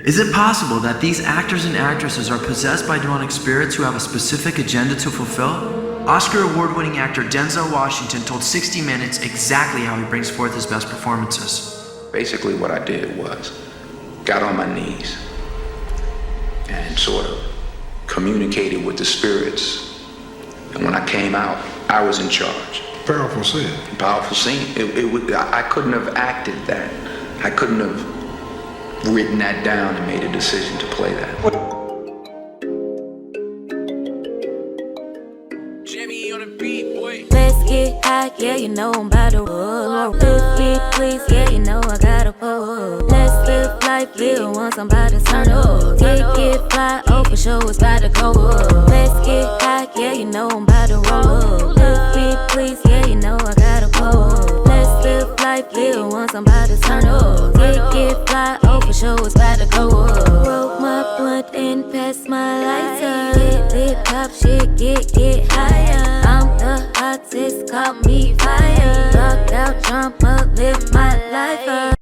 Is it possible that these actors and actresses are possessed by demonic spirits who have a specific agenda to fulfill? Oscar award-winning actor Denzel Washington told 60 Minutes exactly how he brings forth his best performances. Basically what I did was got on my knees and sort of communicated with the spirits. And when I came out, I was in charge. Powerful scene. Powerful scene. I couldn't have acted that. I couldn't have written that down and made a decision to play that. Jimmy on the beat, boy. Let's get high, yeah, you know I'm about to roll. Let's get please, yeah, you know I gotta pull. Let's live life, live once I'm about to turn up. Get fly, oh for sure it's about to go up. Let's get high, yeah, you know I'm about to roll. Let's get please, yeah, you know I gotta pull. Let's live life, live once I'm about to turn up. Get fly, oh for sure it's about to go up. Roll my blunt and pass my lighter. Get lit, pop shit, get higher. I'm the hottest, call me fire. Rock out, jump up, live my life up.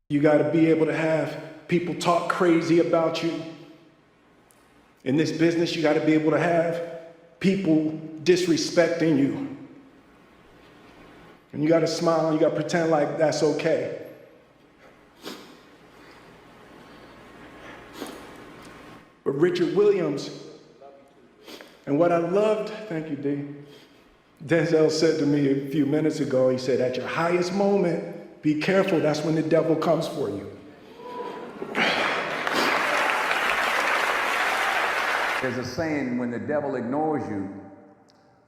You got to be able to have people talk crazy about you. In this business, you got to be able to have people disrespecting you. And you got to smile and you got to pretend like that's okay. But Richard Williams, and what I loved, thank you, D. Denzel said to me a few minutes ago, he said, at your highest moment, be careful, that's when the devil comes for you. There's a saying, when the devil ignores you,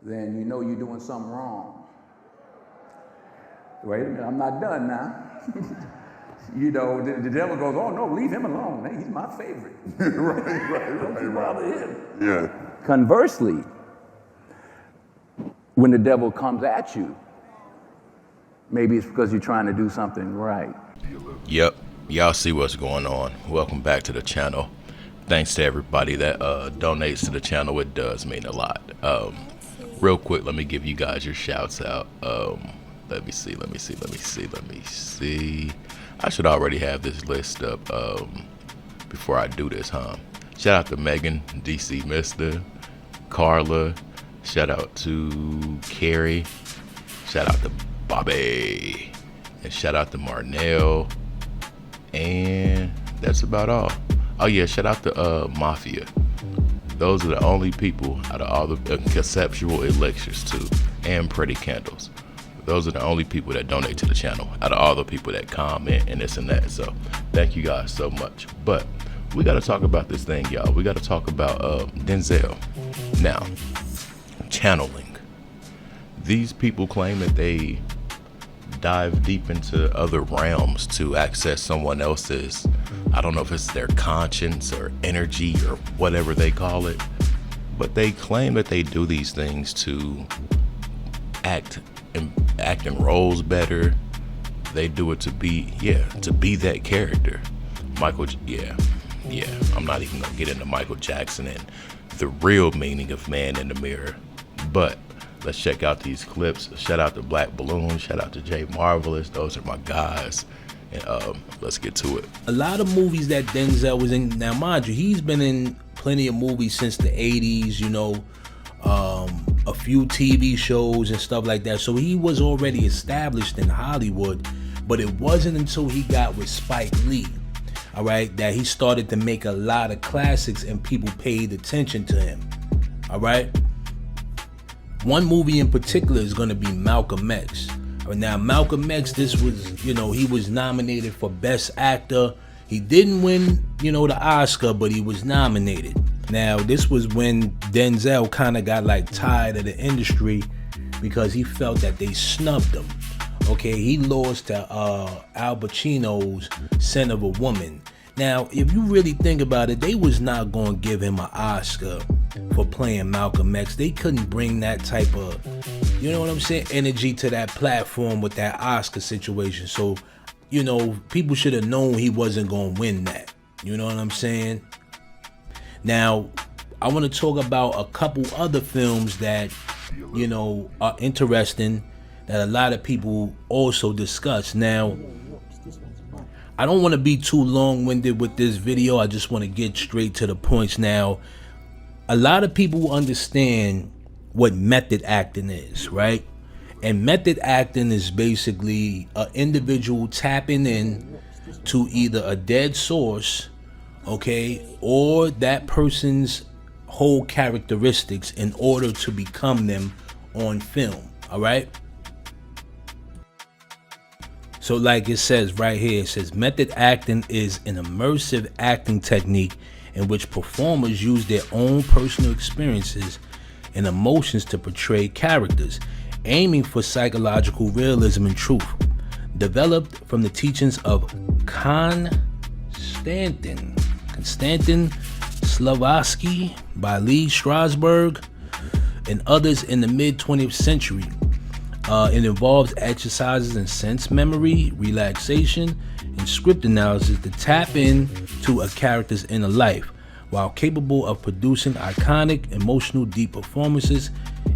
then you know you're doing something wrong. Wait a minute, I'm not done now. You know, the devil goes, oh no, leave him alone. Hey, he's my favorite. Don't bother him. Yeah. Conversely, when the devil comes at you, maybe it's because you're trying to do something right. Yep, y'all see what's going on. Welcome back to the channel. Thanks to everybody that donates to the channel. It does mean a lot. Real quick, let me give you guys your shouts out. Let me see. I should already have this list up before I do this, huh? Shout out to Megan, DC Mister, Carla. Shout out to Carrie. Shout out to Bobby. And shout out to Marnell. And that's about all. Oh yeah, shout out to Mafia. Those are the only people out of all the conceptual elixirs too, and pretty candles. Those are the only people that donate to the channel out of all the people that comment and this and that. So thank you guys so much. But we got to talk about this thing, y'all. We got to talk about Denzel. Now, channeling. These people claim that they dive deep into other realms to access someone else's, I don't know if it's their conscience or energy or whatever they call it, but they claim that they do these things to act in roles better. They do it to be that character. I'm not even gonna get into Michael Jackson and the real meaning of man in the mirror, but let's check out these clips. Shout out to Black Balloon, shout out to Jay Marvelous. Those are my guys, and let's get to it. A lot of movies that Denzel was in, now mind you, he's been in plenty of movies since the 80s, you know, a few TV shows and stuff like that. So he was already established in Hollywood, but it wasn't until he got with Spike Lee, all right, that he started to make a lot of classics and people paid attention to him, all right? One movie in particular is going to be Malcolm X. Now, Malcolm X, this was, you know, he was nominated for Best Actor. He didn't win, you know, the Oscar, but he was nominated. Now, this was when Denzel kind of got like tired of the industry because he felt that they snubbed him. Okay, he lost to Al Pacino's Scent of a Woman. Now, if you really think about it, they was not going to give him an Oscar for playing Malcolm X. They couldn't bring that type of, you know what I'm saying, energy to that platform with that Oscar situation. So, you know, people should have known he wasn't going to win that. You know what I'm saying? Now, I want to talk about a couple other films that, you know, are interesting that a lot of people also discuss. Now, I don't want to be too long-winded with this video. I just want to get straight to the points. Now, a lot of people understand what method acting is, right? And method acting is basically an individual tapping in to either a dead source, okay, or that person's whole characteristics in order to become them on film, all right? So like it says right here, it says method acting is an immersive acting technique in which performers use their own personal experiences and emotions to portray characters, aiming for psychological realism and truth. Developed from the teachings of Konstantin Slavoski by Lee Strasberg and others in the mid-20th century. It involves exercises in sense memory, relaxation, and script analysis to tap in to a character's inner life. While capable of producing iconic, emotional, deep performances,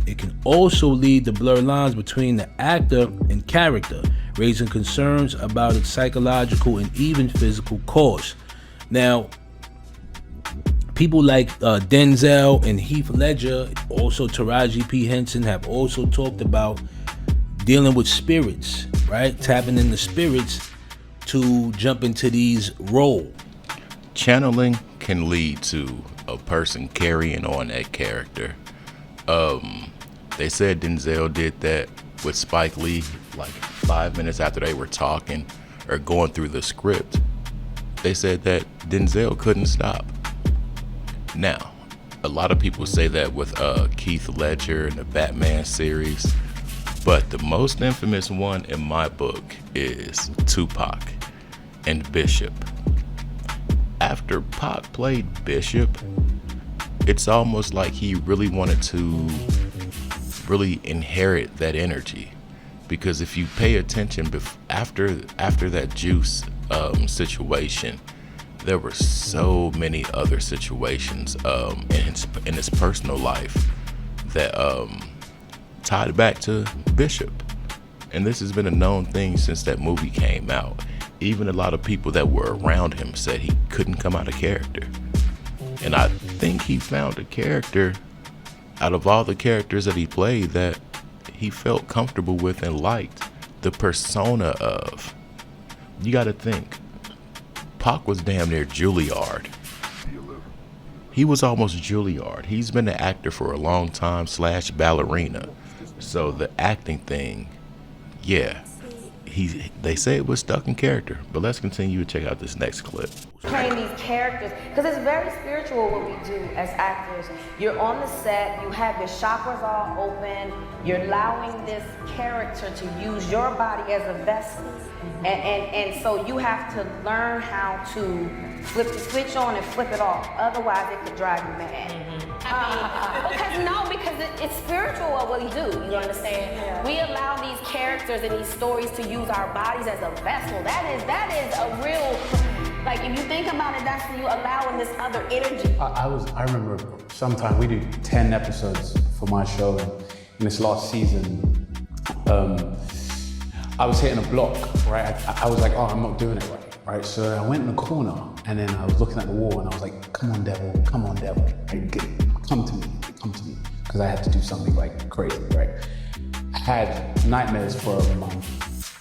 it can also lead to blur lines between the actor and character, raising concerns about its psychological and even physical cost. Now, people like Denzel and Heath Ledger, also Taraji P. Henson, have also talked about dealing with spirits, right? Tapping into spirits to jump into these roles. Channeling can lead to a person carrying on that character. They said Denzel did that with Spike Lee like 5 minutes after they were talking or going through the script. They said that Denzel couldn't stop. Now, a lot of people say that with Heath Ledger and the Batman series, but the most infamous one in my book is Tupac and Bishop. After Pac played Bishop, it's almost like he really wanted to really inherit that energy, because if you pay attention after that Juice situation, there were so many other situations in his personal life that tied back to Bishop. And this has been a known thing since that movie came out. Even a lot of people that were around him said he couldn't come out of character. And I think he found a character out of all the characters that he played that he felt comfortable with and liked the persona of. You gotta think, Pac was damn near Juilliard. He was almost Juilliard. He's been an actor for a long time / ballerina. So the acting thing, yeah, they say it was stuck in character. But let's continue to check out this next clip. Playing these characters, because it's very spiritual what we do as actors. You're on the set, you have your chakras all open, you're allowing this character to use your body as a vessel. And so you have to learn how to flip the switch on and flip it off. Otherwise, it could drive you mad. Because it's spiritual what we do, you understand? Yeah. We allow these characters and these stories to use our bodies as a vessel. That is a real, like if you think about it, that's you allowing this other energy. I remember sometime we do 10 episodes for my show, and in this last season, I was hitting a block, right? I was like, oh, I'm not doing it right? So I went in the corner, and then I was looking at the wall, and I was like, come on, devil, come to me, because I had to do something like crazy, right? I had nightmares for a month.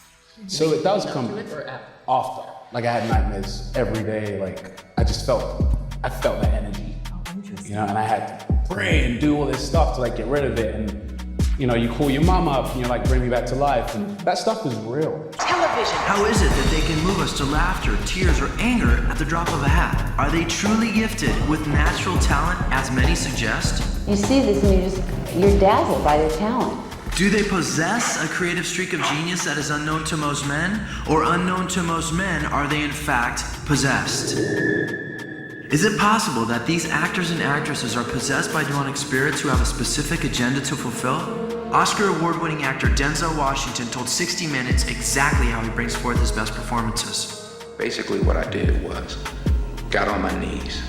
So it does come after. Like I had nightmares every day, like I felt that energy, you know, and I had to pray and do all this stuff to like get rid of it. And you know, you call your mom up and you're like, bring me back to life, and that stuff is real. Television. How is it that they can move us to laughter, tears, or anger at the drop of a hat? Are they truly gifted with natural talent, as many suggest? You see this and you're dazzled by their talent. Do they possess a creative streak of genius that is unknown to most men? Or unknown to most men, are they in fact possessed? Is it possible that these actors and actresses are possessed by demonic spirits who have a specific agenda to fulfill? Oscar award-winning actor Denzel Washington told 60 Minutes exactly how he brings forth his best performances. Basically what I did was got on my knees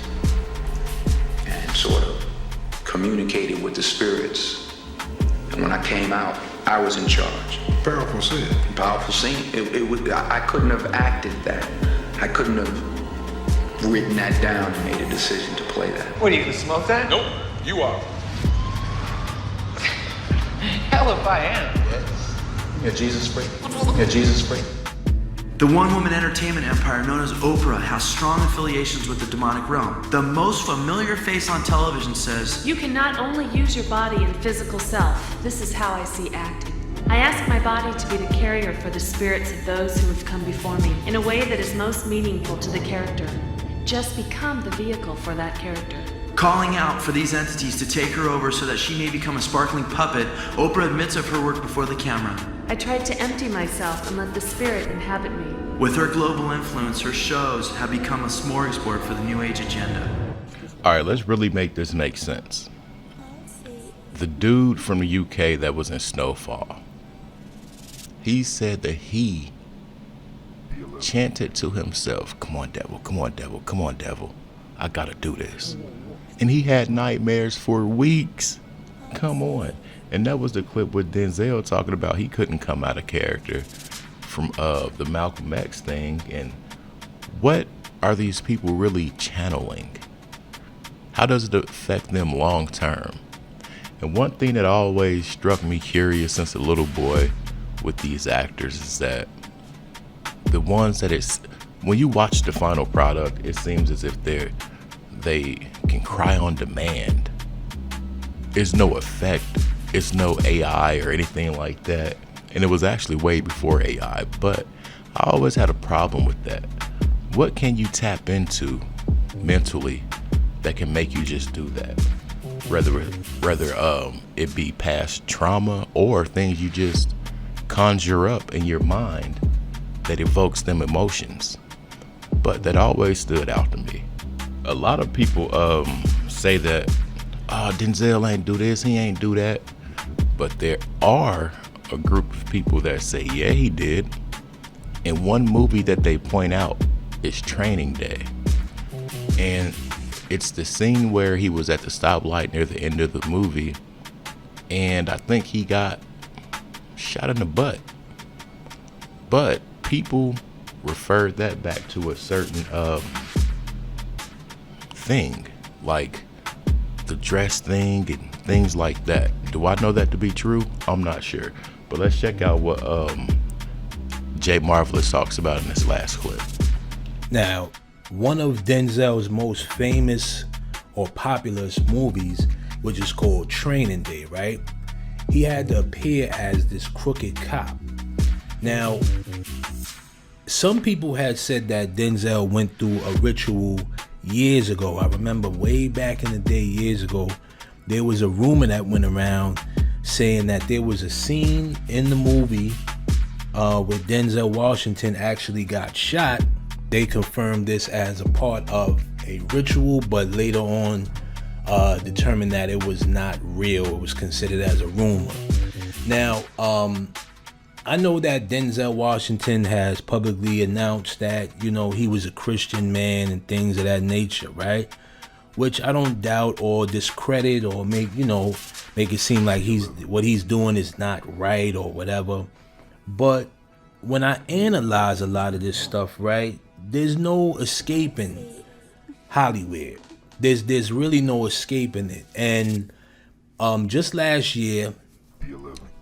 and sort of communicated with the spirits. And when I came out I was in charge. Powerful scene. Powerful scene. I couldn't have acted that. I couldn't have written that down and made a decision to play that. What, are you gonna smoke that? Nope, you are. Hell if I am. Yeah, Jesus freak. Yeah, Jesus freak. The one-woman entertainment empire known as Oprah has strong affiliations with the demonic realm. The most familiar face on television says, "You can not only use your body and physical self. This is how I see acting. I ask my body to be the carrier for the spirits of those who have come before me in a way that is most meaningful to the character. Just become the vehicle for that character." calling out for these entities to take her over so that she may become a sparkling puppet. Oprah admits of her work before the camera. I tried to empty myself and let the spirit inhabit me. With her global influence, her shows have become a smorgasbord for the New Age agenda. All right, let's really make this make sense. The dude from the UK that was in Snowfall, he said that he chanted to himself, "Come on, devil, come on, devil, come on, devil. I gotta do this." And he had nightmares for weeks. Come on. And that was the clip with Denzel talking about he couldn't come out of character from the Malcolm X thing. And what are these people really channeling? How does it affect them long term? And one thing that always struck me curious since a little boy with these actors is that the ones that when you watch the final product, it seems as if they can cry on demand. There's no effect. It's no AI or anything like that. And it was actually way before AI, but I always had a problem with that. What can you tap into mentally that can make you just do that? Whether it be past trauma or things you just conjure up in your mind that evokes them emotions. But that always stood out to me. A lot of people say that, Denzel ain't do this, he ain't do that. But there are a group of people that say, yeah, he did. And one movie that they point out is Training Day. And it's the scene where he was at the stoplight near the end of the movie. And I think he got shot in the butt. But people referred that back to a certain thing, like the dress thing and things like that. Do I know that to be true? I'm not sure. But let's check out what Jay Marvelous talks about in this last clip. Now, one of Denzel's most famous or popular movies, which is called Training Day, right? He had to appear as this crooked cop. Now, some people had said that Denzel went through a ritual years ago. I remember way back in the day, years ago, there was a rumor that went around saying that there was a scene in the movie where Denzel Washington actually got shot. They confirmed this as a part of a ritual, but later on determined that it was not real. It was considered as a rumor. Now, I know that Denzel Washington has publicly announced that, he was a Christian man and things of that nature, right? Which I don't doubt or discredit or make it seem like what he's doing is not right or whatever. But when I analyze a lot of this stuff, right, there's no escaping Hollywood. There's really no escaping it. And just last year,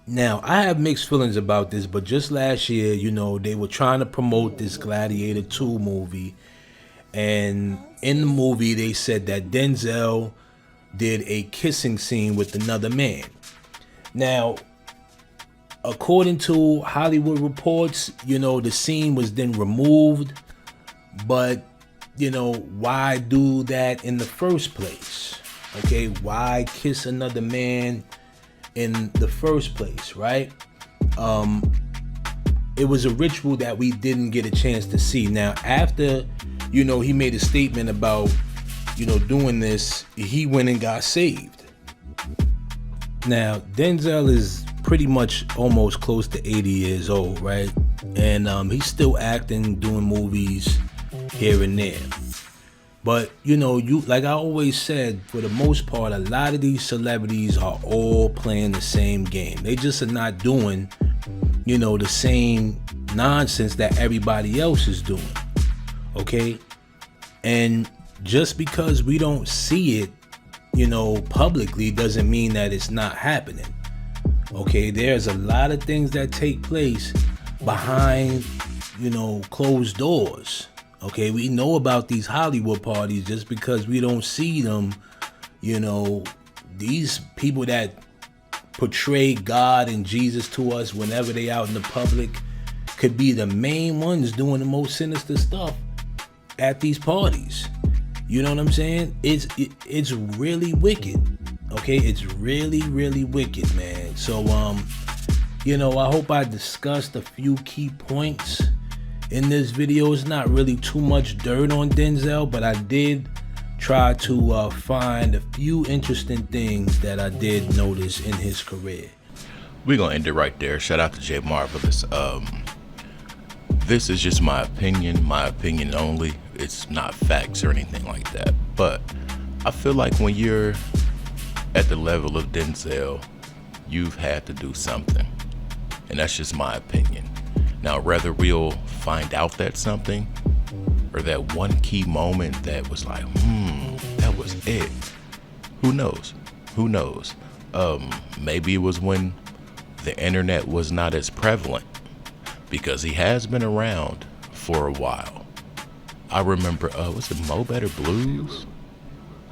now I have mixed feelings about this, but just last year, they were trying to promote this Gladiator 2 movie. And in the movie, they said that Denzel did a kissing scene with another man. Now, according to Hollywood reports, the scene was then removed. But, why do that in the first place? Okay, why kiss another man in the first place, right? It was a ritual that we didn't get a chance to see. Now, after, he made a statement about, doing this, he went and got saved. Now, Denzel is pretty much almost close to 80 years old, right? And he's still acting, doing movies here and there. But you know, you like I always said, for the most part, a lot of these celebrities are all playing the same game. They just are not doing, you know, the same nonsense that everybody else is doing. Okay? And just because we don't see it, you know, publicly doesn't mean that it's not happening. Okay? There's a lot of things that take place behind, you know, closed doors. Okay, we know about these Hollywood parties just because we don't see them. You know, these people that portray God and Jesus to us whenever they out in the public could be the main ones doing the most sinister stuff at these parties. You know what I'm saying? It's really wicked. Okay, it's really, really wicked, man. So you know, I hope I discussed a few key points in this video. It's not really too much dirt on Denzel, but I did try to find a few interesting things that I did notice in his career. We're gonna end it right there. Shout out to Jay Marvelous. This is just my opinion only. It's not facts or anything like that. But I feel like when you're at the level of Denzel, you've had to do something. And that's just my opinion. Now, whether we'll find out that something or that one key moment that was like, that was it. Who knows? Who knows? Maybe it was when the internet was not as prevalent, because he has been around for a while. I remember, was it Mo Better Blues?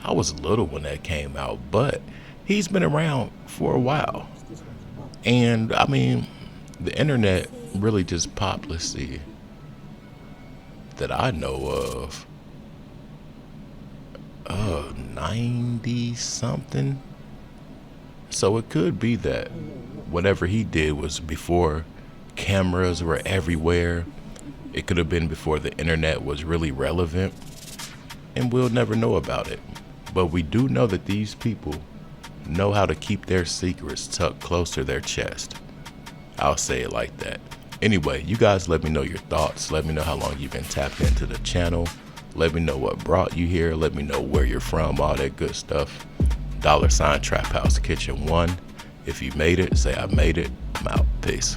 I was little when that came out, but he's been around for a while. And I mean, the internet really just popped, let's see, that I know of, 90 something. So it could be that whatever he did was before cameras were everywhere. It could have been before the internet was really relevant, and we'll never know about it. But we do know that these people know how to keep their secrets tucked close to their chest. I'll say it like that. Anyway, you guys let me know your thoughts. Let me know how long you've been tapped into the channel. Let me know what brought you here. Let me know where you're from, all that good stuff. $Trap House Kitchen 1. If you made it, say I made it. I'm out. Peace.